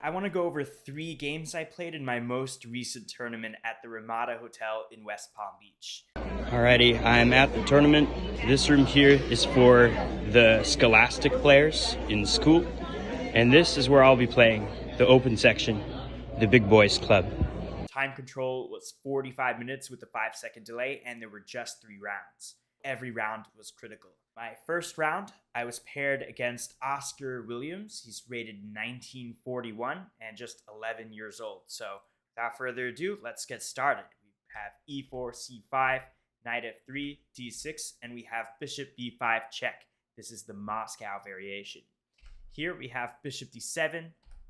I want to go over 3 games I played in my most recent tournament at the Ramada Hotel in West Palm Beach. Alrighty, I'm at the tournament. This room here is for the scholastic players in school, and this is where I'll be playing, the open section, the Big Boys Club. Time control was 45 minutes with a 5-second delay, and there were just 3 rounds. Every round was critical. My first round, I was paired against Oscar Williams. He's rated 1941 and just 11 years old. So without further ado, let's get started. We have e4, c5, knight f3, d6, and we have bishop b5 check. This is the Moscow variation. Here we have bishop d7.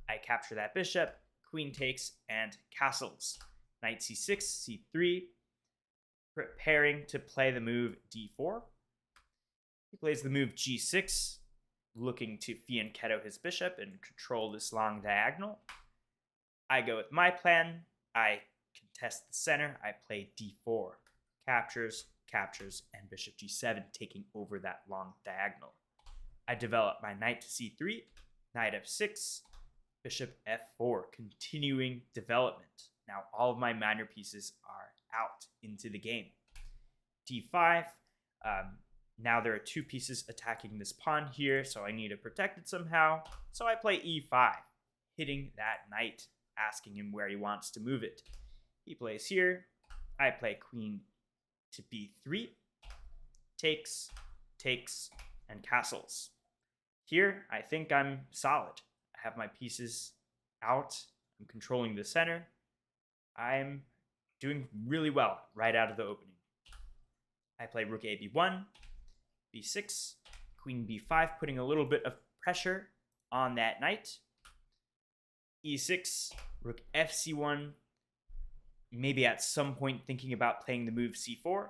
I capture that bishop, queen takes, and castles. Knight c6, c3, preparing to play the move d4. He plays the move g6, looking to fianchetto his bishop and control this long diagonal. I go with my plan. I contest the center. I play d4. Captures, captures, and bishop g7, taking over that long diagonal. I develop my knight to c3, knight f6, bishop f4, continuing development. Now all of my minor pieces are out into the game. d5. Now there are 2 pieces attacking this pawn here, so I need to protect it somehow. So I play e5, hitting that knight, asking him where he wants to move it. He plays here. I play queen to b3, takes, takes, and castles. Here, I think I'm solid. I have my pieces out. I'm controlling the center. I'm doing really well right out of the opening. I play rook a b1, b6, queen b5, putting a little bit of pressure on that knight. e6, rook fc1, maybe at some point thinking about playing the move c4.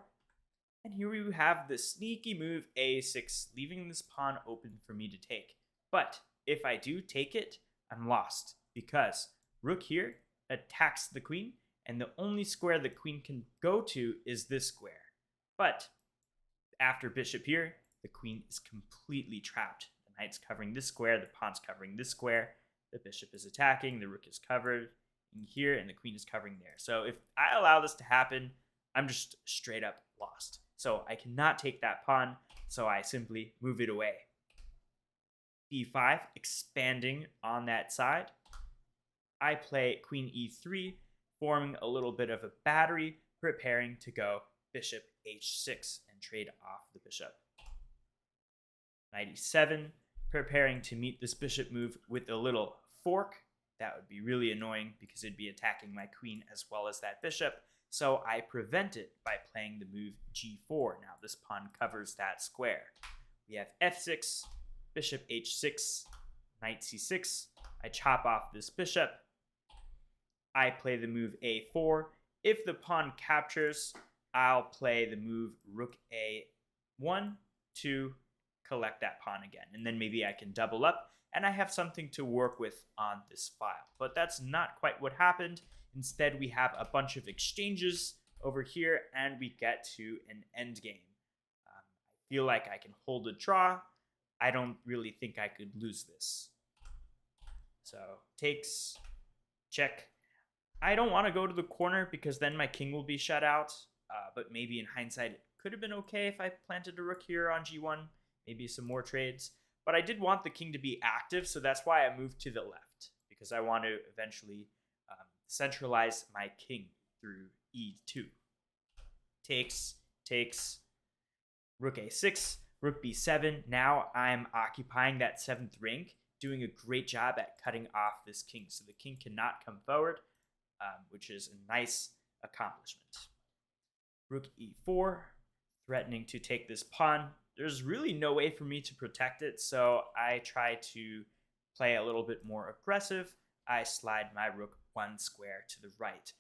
And here we have the sneaky move a6, leaving this pawn open for me to take. But if I do take it, I'm lost, because rook here attacks the queen, and the only square the queen can go to is this square. But after bishop here, the queen is completely trapped. The knight's covering this square, the pawn's covering this square, the bishop is attacking, the rook is covered in here, and the queen is covering there. So if I allow this to happen, I'm just straight up lost. So I cannot take that pawn, so I simply move it away. b5, expanding on that side. I play queen e3, forming a little bit of a battery, preparing to go bishop h6 and trade off the bishop. Knight e7, preparing to meet this bishop move with a little fork. That would be really annoying because it'd be attacking my queen as well as that bishop. So I prevent it by playing the move g4. Now this pawn covers that square. We have f6, bishop h6, knight c6. I chop off this bishop. I play the move a4. If the pawn captures, I'll play the move rook a1 to collect that pawn again. And then maybe I can double up, and I have something to work with on this file. But that's not quite what happened. Instead, we have a bunch of exchanges over here, and we get to an endgame. I feel like I can hold a draw. I don't really think I could lose this. So takes, check. I don't want to go to the corner because then my king will be shut out. But maybe in hindsight, it could have been okay if I planted a rook here on g1. Maybe some more trades. But I did want the king to be active, so that's why I moved to the left, because I want to eventually centralize my king through e2. Takes, takes, rook a6, rook b7. Now I'm occupying that 7th rank, doing a great job at cutting off this king, so the king cannot come forward, which is a nice accomplishment. Rook e4, threatening to take this pawn. There's really no way for me to protect it, so I try to play a little bit more aggressive. I slide my rook 1 square to the right.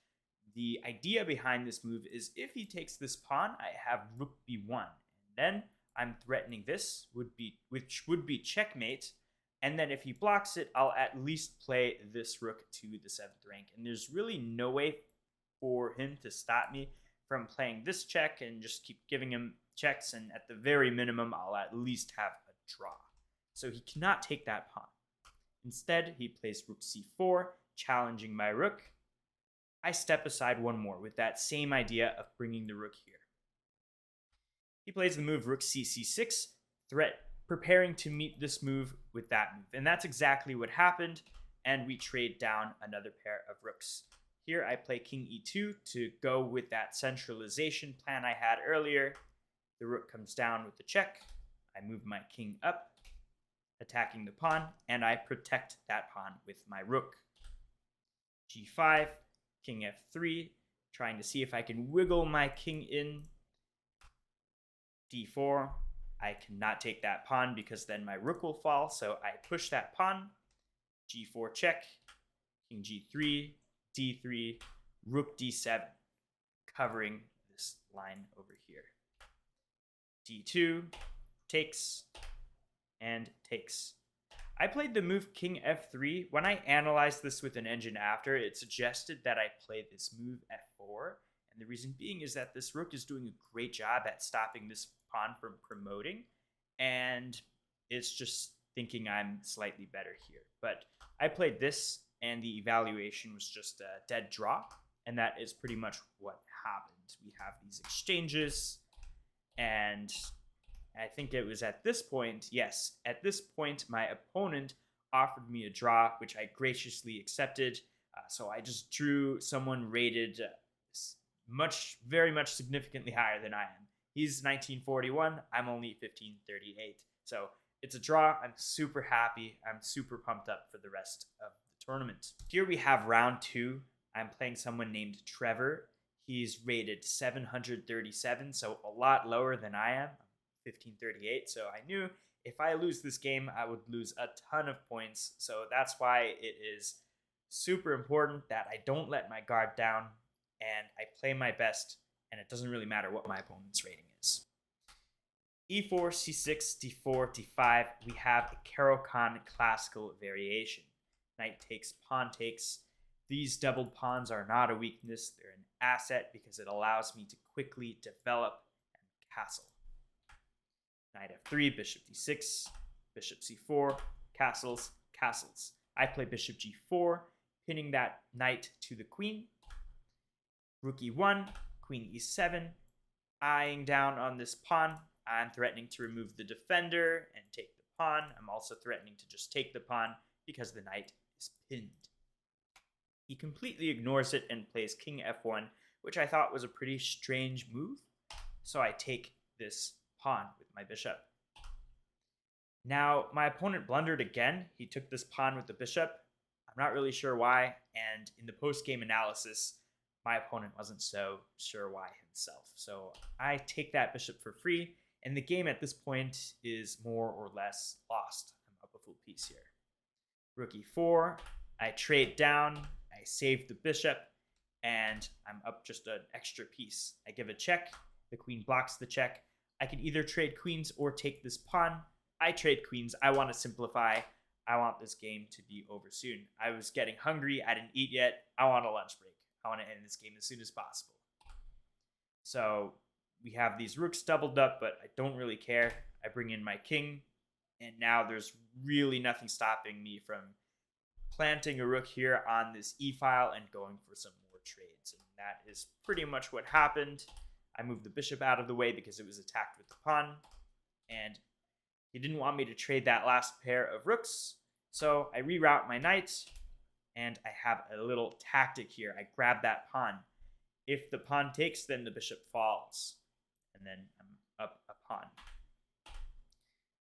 The idea behind this move is if he takes this pawn, I have rook b1. And then I'm threatening this, which would be checkmate. And then if he blocks it, I'll at least play this rook to the 7th rank. And there's really no way for him to stop me from playing this check and just keep giving him checks. And at the very minimum, I'll at least have a draw. So he cannot take that pawn. Instead, he plays rook c4, challenging my rook. I step aside one more with that same idea of bringing the rook here. He plays the move rook c6, preparing to meet this move with that move. And that's exactly what happened, and we trade down another pair of rooks. Here I play king e2 to go with that centralization plan I had earlier. The rook comes down with the check. I move my king up, attacking the pawn, and I protect that pawn with my rook. g5, king f3, trying to see if I can wiggle my king in. d4, I cannot take that pawn because then my rook will fall, so I push that pawn. g4 check, king g3, d3, rook d7, covering this line over here. d2, takes, and takes. I played the move king f3. When I analyzed this with an engine after, it suggested that I play this move f4. And the reason being is that this rook is doing a great job at stopping this pawn from promoting. And it's just thinking I'm slightly better here. But I played this, and the evaluation was just a dead draw. And that is pretty much what happened. We have these exchanges, and I think it was at this point, yes, at this point, my opponent offered me a draw, which I graciously accepted. So I just drew someone rated very much significantly higher than I am. He's 1941, I'm only 1538. So it's a draw. I'm super happy. I'm super pumped up for the rest of the tournament. Here we have round 2. I'm playing someone named Trevor. He's rated 737, so a lot lower than I am. 1538, so I knew if I lose this game, I would lose a ton of points. So that's why it is super important that I don't let my guard down and I play my best, and it doesn't really matter what my opponent's rating is. e4, c6, d4, d5, we have a Caro-Kann classical variation. Knight takes, pawn takes. These doubled pawns are not a weakness, they're an asset because it allows me to quickly develop and castle. Knight f3, bishop d6, bishop c4, castles, castles. I play bishop g4, pinning that knight to the queen. Rook e1, queen e7, eyeing down on this pawn. I'm threatening to remove the defender and take the pawn. I'm also threatening to just take the pawn because the knight is pinned. He completely ignores it and plays king f1, which I thought was a pretty strange move. So I take this pawn with my bishop. Now, my opponent blundered again. He took this pawn with the bishop. I'm not really sure why, and in the post-game analysis, my opponent wasn't so sure why himself. So I take that bishop for free, and the game at this point is more or less lost. I'm up a full piece here. Rook e4, I trade down, I save the bishop, and I'm up just an extra piece. I give a check, the queen blocks the check. I can either trade queens or take this pawn. I trade queens. I want to simplify. I want this game to be over soon. I was getting hungry. I didn't eat yet. I want a lunch break. I want to end this game as soon as possible. So we have these rooks doubled up, but I don't really care. I bring in my king, and now there's really nothing stopping me from planting a rook here on this e-file and going for some more trades. And that is pretty much what happened. I moved the bishop out of the way because it was attacked with the pawn, and he didn't want me to trade that last pair of rooks, so I reroute my knight, and I have a little tactic here. I grab that pawn. If the pawn takes, then the bishop falls, and then I'm up a pawn.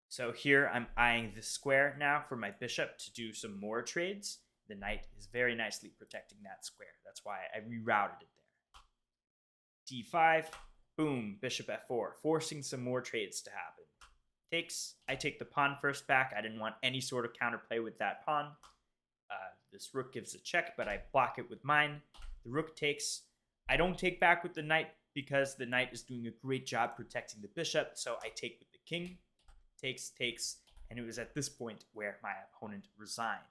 So here I'm eyeing the square now for my bishop to do some more trades. The knight is very nicely protecting that square. That's why I rerouted it there. d5, boom, bishop f4, forcing some more trades to happen. Takes, I take the pawn first back. I didn't want any sort of counterplay with that pawn. This rook gives a check, but I block it with mine. The rook takes. I don't take back with the knight because the knight is doing a great job protecting the bishop, so I take with the king. Takes, takes, and it was at this point where my opponent resigned.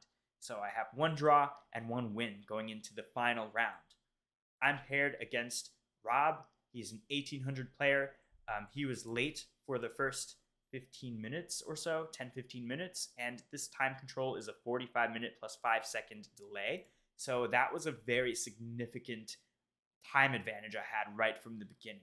So I have one draw and one win going into the final round. I'm paired against Rob. He's an 1800 player. He was late for the first 15 minutes or so, 10-15 minutes, and this time control is a 45-minute plus 5-second delay. So that was a very significant time advantage I had right from the beginning.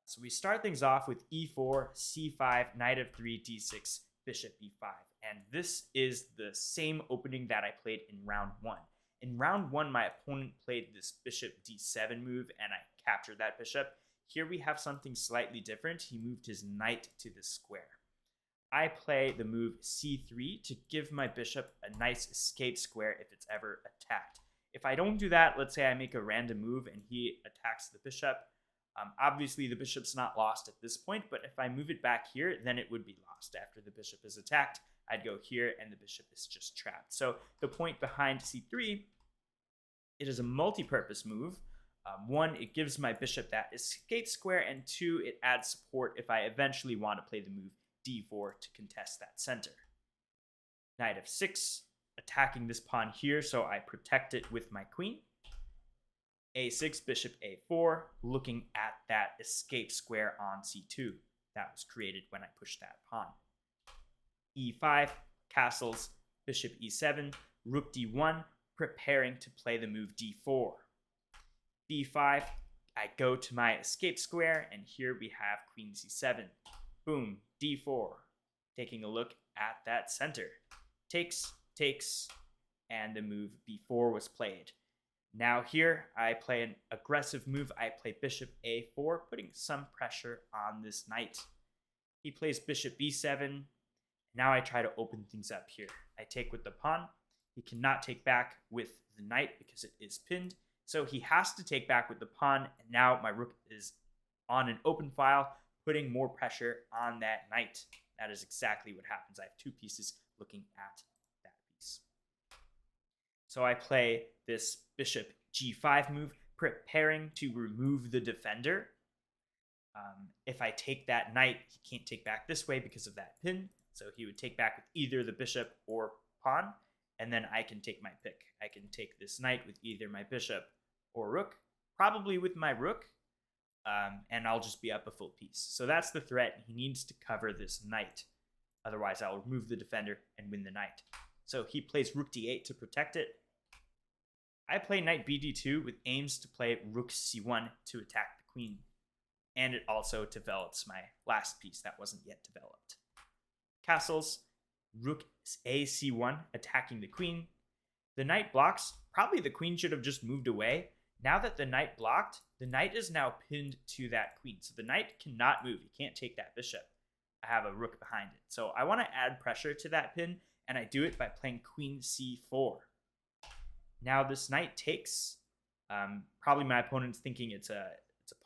So we start things off with e4, c5, knight of 3, d6, bishop e5. And this is the same opening that I played in round 1. In round 1, my opponent played this bishop d7 move, and I captured that bishop. Here we have something slightly different. He moved his knight to the square. I play the move c3 to give my bishop a nice escape square if it's ever attacked. If I don't do that, let's say I make a random move and he attacks the bishop. Obviously, the bishop's not lost at this point, but if I move it back here, then it would be lost. After the bishop is attacked, I'd go here and the bishop is just trapped. So the point behind c3, it is a multi-purpose move. 1, it gives my bishop that escape square, and 2, it adds support if I eventually want to play the move d4 to contest that center. Knight of 6, attacking this pawn here, so I protect it with my queen. a6, bishop a4, looking at that escape square on c2 that was created when I pushed that pawn. e5, castles, bishop e7, rook d1, preparing to play the move d4. b5, I go to my escape square, and here we have queen c7. Boom, d4. Taking a look at that center. Takes, takes, and the move b4 was played. Now here, I play an aggressive move. I play bishop a4, putting some pressure on this knight. He plays bishop b7. Now I try to open things up here. I take with the pawn. He cannot take back with the knight because it is pinned. So he has to take back with the pawn, and now my rook is on an open file, putting more pressure on that knight. That is exactly what happens. I have 2 pieces looking at that piece. So I play this bishop g5 move, preparing to remove the defender. If I take that knight, he can't take back this way because of that pin. So he would take back with either the bishop or pawn, and then I can take my pick. I can take this knight with either my bishop or rook, probably with my rook, and I'll just be up a full piece. So that's the threat. He needs to cover this knight. Otherwise, I'll remove the defender and win the knight. So he plays rook d8 to protect it. I play knight bd2 with aims to play rook c1 to attack the queen. And it also develops my last piece that wasn't yet developed. Castles, rook ac1, attacking the queen. The knight blocks. Probably the queen should have just moved away. Now that the knight blocked, the knight is now pinned to that queen. So the knight cannot move. He can't take that bishop. I have a rook behind it. So I want to add pressure to that pin, and I do it by playing queen c4. Now this knight takes. Probably my opponent's thinking it's a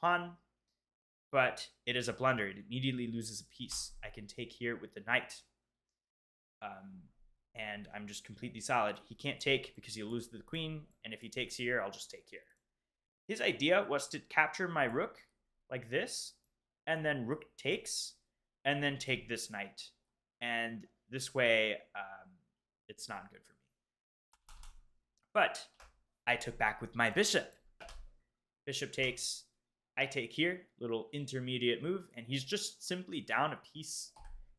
pawn, but it is a blunder. It immediately loses a piece. I can take here with the knight. And I'm just completely solid. He can't take because he'll lose the queen, and if he takes here, I'll just take here. His idea was to capture my rook like this, and then rook takes, and then take this knight. And this way, it's not good for me. But I took back with my bishop. Bishop takes, I take here, little intermediate move, and he's just simply down a piece.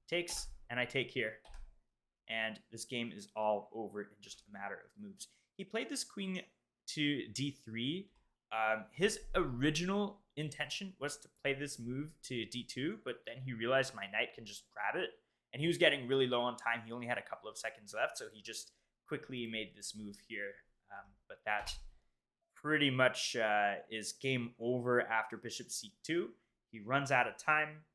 Takes, and I take here. And this game is all over in just a matter of moves. He played this queen to d3. His original intention was to play this move to d2, but then he realized my knight can just grab it. And he was getting really low on time. He only had a couple of seconds left, so he just quickly made this move here. But that pretty much is game over after bishop c2. He runs out of time,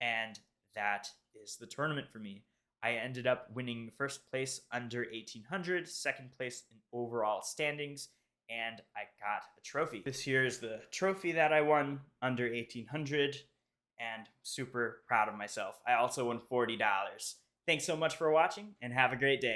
and that is the tournament for me. I ended up winning first place under 1800, second place in overall standings, and I got a trophy. This here is the trophy that I won under 1800, and super proud of myself. I also won $40. Thanks so much for watching, and have a great day.